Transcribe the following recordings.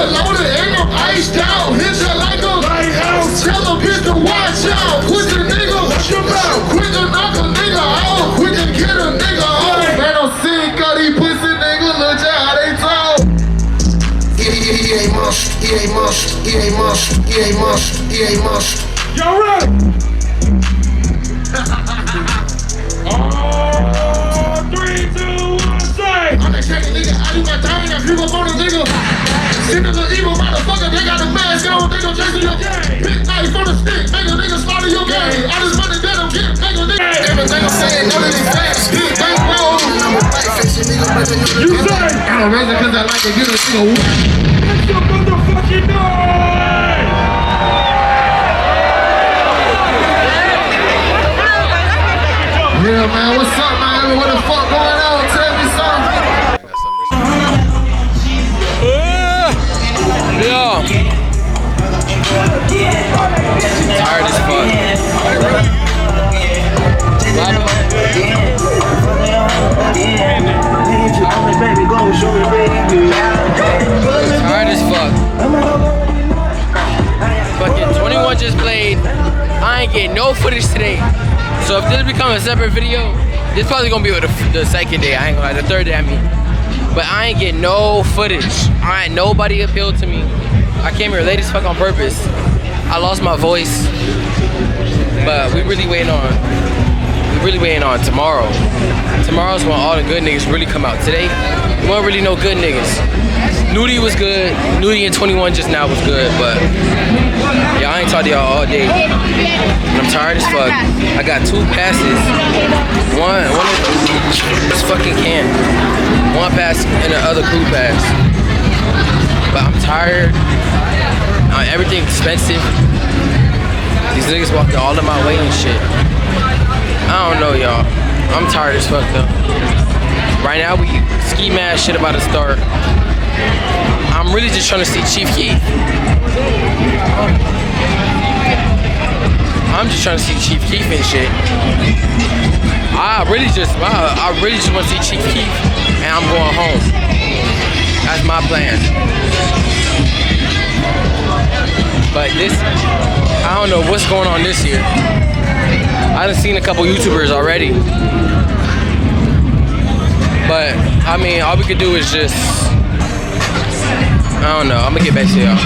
loaded and I'm iced out. Hit you like a lighthouse. Tell them bitch to watch out. Quit the nigga. Watch your mouth. Quit to knock a nigga out. Quit to get a nigga out. Man, I'm sick of these pussy niggas. Look at how they talk. He ain't must. He ain't must. He ain't must. He ain't must. He ain't must. Y'all ready? Oh, 3, 2, 1, say! I'm the second nigga, I do my time, I creep up on a nigga. Send them the evil motherfucker, they got a mask on, they gon' chasing your game. Big knife on the stick, make a nigga slaughter your game. All this money that I'm getting, make a nigga. Everything I'm saying, none of these facts, big bang roll. You say! I'm a reason cause I like to get a nigga wet. Make some motherfucking noise! Yeah, man, what's up, man? What the fuck going on? Tell me something. Yo. Tired as fuck. Tired as fuck. Fucking 21 just played. I ain't getting no footage today. So if this becomes a separate video, this probably gonna be the second day. I ain't gonna lie, the third day I mean. But I ain't getting no footage. Alright, nobody appealed to me. I came here late as fuck on purpose. I lost my voice. But we really waiting on tomorrow. Tomorrow's when all the good niggas really come out. Today, we don't really know good niggas. Nudie was good. Nudie in 21 just now was good, but yeah, I ain't talked to y'all all day. I'm tired as fuck. I got 2 passes. One of this fucking can. One pass and the other crew pass. But I'm tired. Everything's expensive. These niggas walked all of my way and shit. I don't know, y'all. I'm tired as fuck though. Right now, we ski mask shit about to start. I'm really just trying to see Chief Keef. I'm just trying to see Chief Keef and shit. I really just want to see Chief Keef, and I'm going home. That's my plan. But this, I don't know what's going on this year. I done seen a couple YouTubers already. But, I mean, all we could do is just, I don't know, I'm gonna get back to y'all.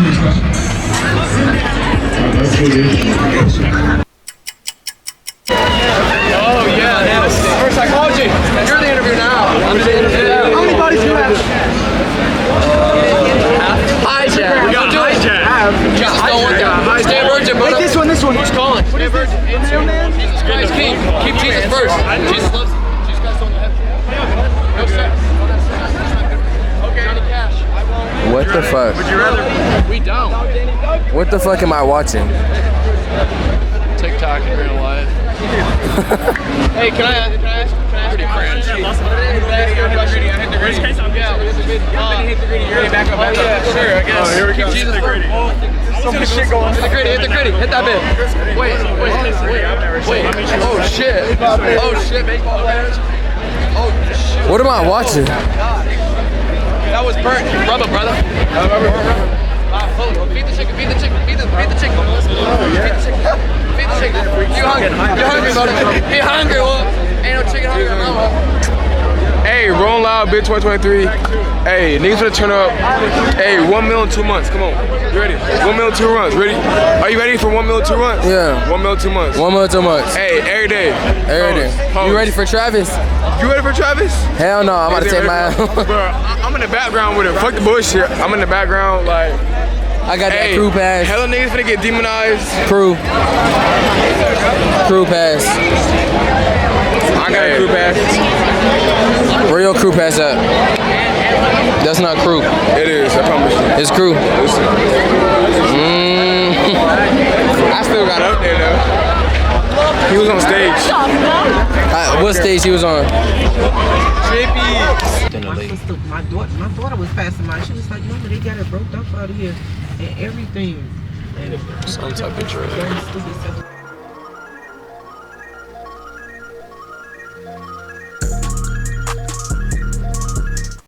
Oh yeah, first I called you. You're the interview now. I'm the interview now. How many bodies do you have? Hijack. We got Hijack. Jesus don't want that. Stay virgin, brother. Wait, this one. Who's calling? Stay virgin. Jesus Christ King. Keep Jesus first. Jesus loves you. Jesus Christ don't have no sex. Okay. Johnny Cash. What the fuck? Would you rather? We don't. What the fuck am I watching? TikTok in real life. Hey, can I ask? Pretty cringe. Worst case, I'm Yeah, we hit the video. Hit the gritty. You're back up. Yeah, sure, I guess. Oh, here we go. Keep Jesus Hit the gritty. so much shit going on. Hit the gritty. Hit that bit. Wait. Oh shit, baseball players. Oh shit. What am I watching? That was burnt rubber, brother. Feed the chicken. Feed the chicken. Feed the chicken. You hungry, brother? He hungry, what? Ain't no chicken hungry, mama. Hey, Rolling Loud, Bid 2023. Hey, niggas gonna turn up. Hey, 1 mil in 2 months. Come on. You ready? 1 mil in 2 months. Ready? Are you ready for 1 mil in 2 months? Yeah. 1 mil in 2 months. 1 month, 2 months. Hey, every day. Every day. Pause. You ready for Travis? You ready for Travis? Hell no, I'm about to take my. Bro, I'm in the background with it. Fuck the bullshit. I'm in the background like. I got that crew pass. Hella niggas finna get demonized. Crew pass. I got a crew pass. Where your crew pass at? That's not crew. It is, I promise you. It's crew. I still got up there though. He was on stage. What stage he was on? My daughter was passing by. She was like, "Mama, they got it broke up out here and everything." And Some type of drug.